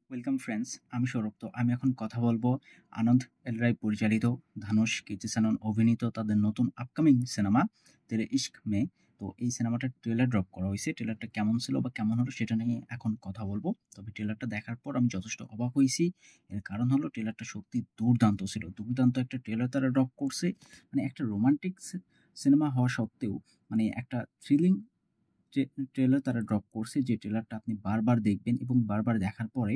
Welcome friends, আমি সৌরভ। তো আমি এখন কথা বলবো আনন্দ এল রায় পরিচালিত, ধানুষ কীর্তি সেনন অভিনীত তাদের নতুন আপকামিং সিনেমা তেরে ইশক মে। তো এই সিনেমাটার ট্রেলার ড্রপ করা হয়েছে। ট্রেলারটা কেমন ছিল বা কেমন হলো সেটা নিয়ে এখন কথা বলবো। তবে ট্রেলারটা দেখার পর আমি যথেষ্ট অবাক হয়েছি। এর কারণ হলো ট্রেলারটা সত্যি দুর্দান্ত ছিল। দুর্দান্ত একটা ট্রেলার তারা ড্রপ করছে। মানে একটা রোমান্টিক সিনেমা হওয়া সত্ত্বেও মানে একটা থ্রিলিং ট্রেলার তারা ড্রপ করছে, যে ট্রেলারটা আপনি বারবার দেখবেন এবং বারবার দেখার পরে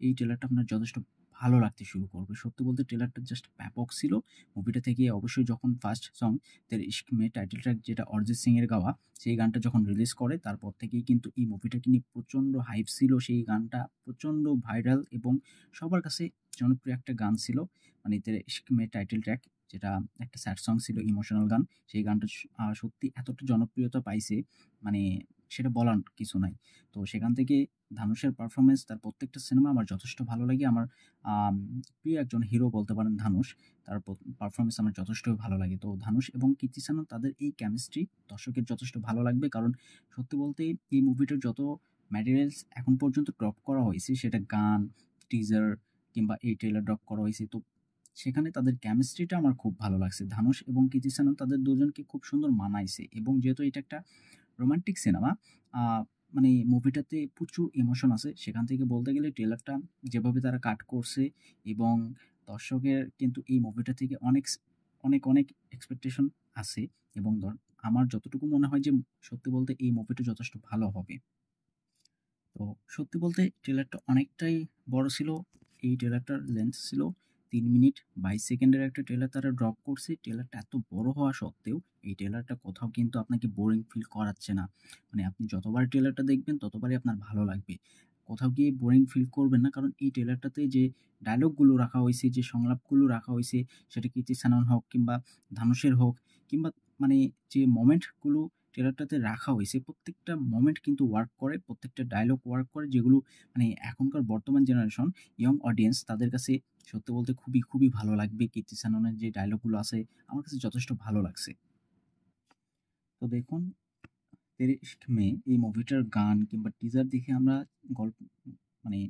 এই ট্রেলারটা আপনার যথেষ্ট ভালো লাগতে শুরু করবে। সত্যি বলতে ট্রেলারটা জাস্ট ব্যাপক ছিল। মুভিটা থেকে অবশ্যই যখন ফার্স্ট সং তেরে ইশক মে টাইটেল ট্র্যাক, যেটা অরিজিৎ সিং এর গাওয়া, সেই গানটা যখন রিলিজ করে তারপর থেকেই কিন্তু এই মুভিটাকে নিয়ে প্রচণ্ড হাইপ ছিল। সেই গানটা প্রচণ্ড ভাইরাল এবং সবার কাছে জনপ্রিয় একটা গান ছিল। মানে তেরে ইশক মে টাইটেল ট্র্যাক, যেটা একটা স্যাড সং ছিল, ইমোশনাল গান। সেই গানটা সত্যি এতটা জনপ্রিয়তা পাইছে, মানে সেটা বলার কিছু নাই। তো সেখান থেকে ধানুষের পারফরম্যান্স, তার প্রত্যেকটা সিনেমা আমার যথেষ্ট ভালো লাগে। আমার আম প্রিয় একজন হিরো বলতে পারেন ধানুষ। তার পারফরম্যান্স আমার যথেষ্টই ভালো লাগে। তো ধানুষ এবং কীর্তি সেনন তাদের এই কেমিস্ট্রি দর্শকের যথেষ্ট ভালো লাগবে। কারণ সত্যি বলতে এই মুভিটার যত ম্যাটেরিয়ালস এখন পর্যন্ত ড্রপ করা হয়েছে, সেটা গান, টিজার কিংবা এই ট্রেলার ড্রপ করা হয়েছে, তো সেখানে তাদের কেমিস্ট্রিটা আমার খুব ভালো লাগছে। ধানুষ এবং কীর্তি সেনন তাদের দুজনকে খুব সুন্দর মানাইছে। এবং যেহেতু এটা একটা রোমান্টিক সিনেমা, আ মানে মুভিটাতে প্রচুর ইমোশন আছে। সেখান থেকে বলতে গেলে ট্রেলারটা যেভাবে তারা কাট করছে এবং দর্শকের কিন্তু এই মুভিটা থেকে অনেক এক্সপেকটেশন আছে। এবং আমার যতটুকু মনে হয় যে সত্যি বলতে এই মুভিটা যথেষ্ট ভালো হবে। তো সত্যি বলতে ট্রেলারটা অনেকটাই বড় ছিল। এই ট্রেলারটার লেন্থ ছিল ৩ মিনিট ২২ সেকেন্ডের একটা ট্রেলার তারা ড্রপ করছে। ট্রেলারটা এত বড় হওয়া সত্ত্বেও এই ট্রেলারটা কোথাও কিন্তু আপনাকে বোরিং ফিল করাচ্ছে না। মানে আপনি যতবার ট্রেলারটা দেখবেন ততবারই আপনার ভালো লাগবে। কোথাও গিয়ে বোরিং ফিল করবেন না। কারণ এই ট্রেলারটাতে যে ডায়ালগগুলো রাখা হইছে, যে সংলাপগুলো রাখা হইছে, সেটা কীর্তি সেনন হোক কিংবা ধানুষের হোক কিংবা মানে যে মোমেন্টগুলো ট্রেলারটাতে রাখা হইছে, প্রত্যেকটা মোমেন্ট কিন্তু ওয়ার্ক করে, প্রত্যেকটা ডায়ালগ ওয়ার্ক করে, যেগুলো মানে এখনকার বর্তমান জেনারেশন ইয়ং অডিয়েন্স তাদের কাছে সত্যি বলতে খুবই ভালো লাগবে। কীর্তি সেননের যে ডায়ালগগুলো আছে আমার কাছে যথেষ্ট ভালো লাগছে। তো দেখুন, 'তেরে ইশক মে' এই মুভিটার গান কিংবা টিজার দেখে আমরা গল্প মানে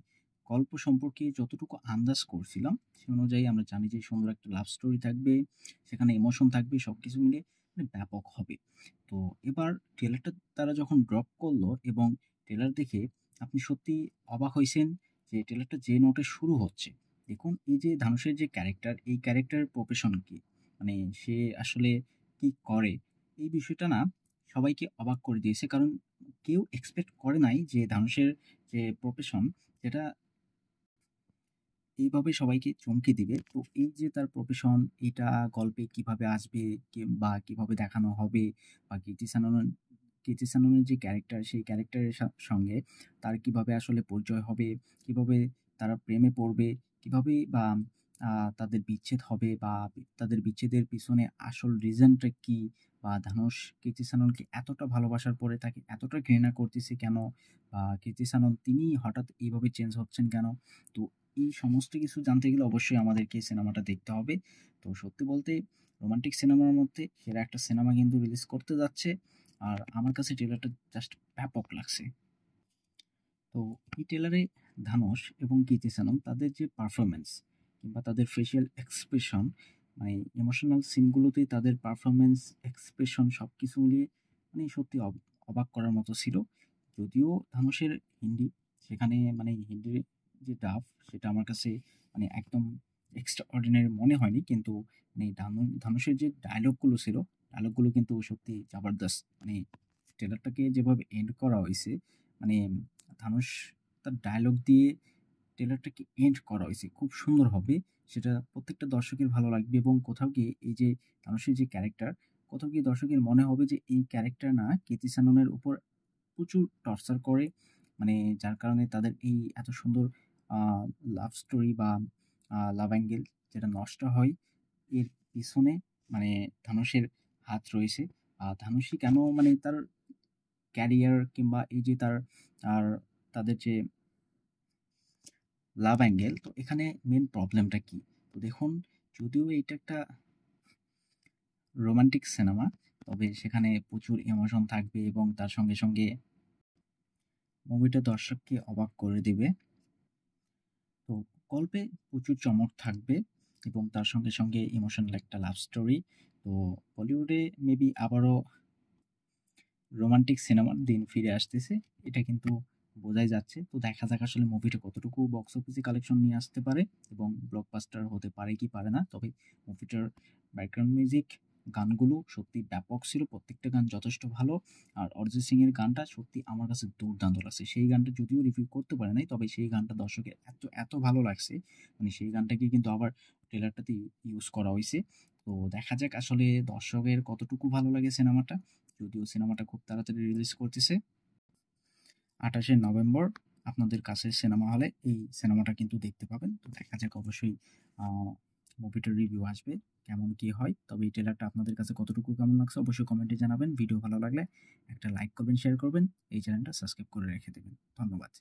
গল্প সম্পর্কে যতটুকু আন্দাজ করছিলাম, সে অনুযায়ী আমরা জানি যে সুন্দর একটা লাভ স্টোরি থাকবে, সেখানে ইমোশন থাকবে, সবকিছু মিলিয়ে মানে ব্যাপক হবে। তো এবার ট্রেলারটা তারা যখন ড্রপ করলো এবং ট্রেলার দেখে আপনি সত্যিই অবাক হইছেন যে ট্রেলারটা যে নোটে শুরু হচ্ছে। দেখুন, এই যে ধানুষের যে ক্যারেক্টার, এই ক্যারেক্টারের প্রফেশন কি? মানে সে আসলে কি করে? এই বিষয়টা না সবাইকে অবাক করে দিয়েছে। কারণ কেউ এক্সপেক্ট করে নাই যে ধানুষের যে প্রফেশন, সেটা এইভাবে সবাইকে চমকে দিবে। তো এই যে তার প্রফেশন, এটা গল্পে কিভাবে আসবে বা কিভাবে দেখানো হবে, বা কীর্তি সেননের যে ক্যারেক্টার, সেই ক্যারেক্টারের সঙ্গে তার কিভাবে আসলে পরিচয় হবে, কিভাবে তারা প্রেমে পড়বে, কিভাবে বা তাদের বিচ্ছেদ হবে, বা তাদের বিচ্ছেদের পিছনে আসল রিজনটা কি? বা ধানুষ কীর্তি সেননকে এতটা ভালোবাসার পরে তাকে এতটা ঘৃণা করতেছে কেন? বা কীর্তি সেনন তিনি হঠাৎ এইভাবে চেঞ্জ হচ্ছেন কেন? তো এই সমস্ত কিছু জানতে গেলে অবশ্যই আমাদেরকে সিনেমাটা দেখতে হবে। তো সত্যি বলতে রোমান্টিক সিনেমার মধ্যে সেরা একটা সিনেমা কিন্তু রিলিজ করতে যাচ্ছে। আর আমার কাছে ট্রেলারটা জাস্ট ব্যাপক লাগছে। তো এই ট্রেলারে ধানুষ এবং কীর্তি সেনন তাদের যে পারফরম্যান্স কিংবা তাদের ফেসিয়াল এক্সপ্রেশন, মানে ইমোশনাল সিনগুলোতে তাদের পারফরম্যান্স, এক্সপ্রেশন সবকিছু মিলিয়ে মানে সত্যি অবাক করার মতো ছিল। যদিও ধানুষের হিন্দি, সেখানে মানে হিন্দির যে ডাব, সেটা আমার কাছে মানে একদম এক্সট্রা অর্ডিনারি মনে হয়নি। কিন্তু মানে ধানুষের যে ডায়ালগগুলো ছিল, ডায়ালগগুলো কিন্তু সত্যি জবরদস্ত। মানে ট্রেলারটাকে যেভাবে এন্ড করা হইছে, মানে ধানুষ তার ডায়ালগ দিয়ে ট্রেলারটাকে এন্ড করা হইছে খুব সুন্দরভাবে। সেটা প্রত্যেকটা দর্শকের ভালো লাগবে এবং কোথাও গিয়ে এই যে ধানুষের যে ক্যারেক্টার, কোথাও গিয়ে দর্শকের মনে হবে যে এই ক্যারেক্টার না কীর্তি সেননের উপর প্রচুর টর্চার করে। মানে যার কারণে তাদের এই এত সুন্দর আ লাভ স্টোরি বা লাভ অ্যাঙ্গেল যেটা নষ্ট হয়, এর পিছনে মানে ধানুষের হাত রয়েছে। ধানুষই কেন মানে তার ক্যারিয়ার কিংবা এই যে আর তাদের যে লাভ অ্যাঙ্গেল, তো এখানে মেইন প্রবলেমটা কি? তো দেখুন, যদিও এইটা একটা রোমান্টিক সিনেমা, তবে সেখানে প্রচুর ইমোশন থাকবে এবং তার সঙ্গে মুভিটা দর্শককে অবাক করে দিবে। গল্পে প্রচুর চমক থাকবে এবং তার সঙ্গে ইমোশনাল একটা লাভ স্টোরি। তো বলিউডে মেবি আবারও রোমান্টিক সিনেমার দিন ফিরে আসতেছে। এটা কিন্তু বোঝাই যাচ্ছে। তো দেখা যাক আসলে মুভিটা কতটুকু বক্স অফিসে কালেকশন নিয়ে আসতে পারে এবং ব্লকবাস্টার হতে পারে কি পারে না। তবে মুভিটার ব্যাকগ্রাউন্ড মিউজিক, গানগুলো সত্যি ব্যাপক ছিল। প্রত্যেকটা গান যথেষ্ট ভালো। আর অরিজিৎ সিং এর গানটা সত্যি আমার কাছে দুর্দান্ত লাগছে। সেই গানটা যদিও রিভিউ করতে পারে নাই, তবে সেই গানটা দর্শকের এত ভালো লাগছে। মানে সেই গানটাকে কিন্তু আবার ট্রেলারটাতে ইউজ করা হইছে। তো দেখা যাক আসলে দর্শকের কতটুকু ভালো লাগে সিনেমাটা। যদিও সিনেমাটা খুব তাড়াতাড়ি রিলিজ করতেছে 28শে নভেম্বর আপনাদের কাছের সিনেমা হলে এই সিনেমাটা কিন্তু দেখতে পাবেন। তো দেখা যাক অবশ্যই মুভিটার রিভিউ আসবে, কেমন কি হয়। তবে এই ট্রেলারটা আপনাদের কাছে কতটুকু কেমন লাগছে অবশ্যই কমেন্টে জানাবেন। ভিডিও ভালো লাগলে একটা লাইক করবেন, শেয়ার করবেন, এই চ্যানেলটা সাবস্ক্রাইব করে রেখে দেবেন। ধন্যবাদ।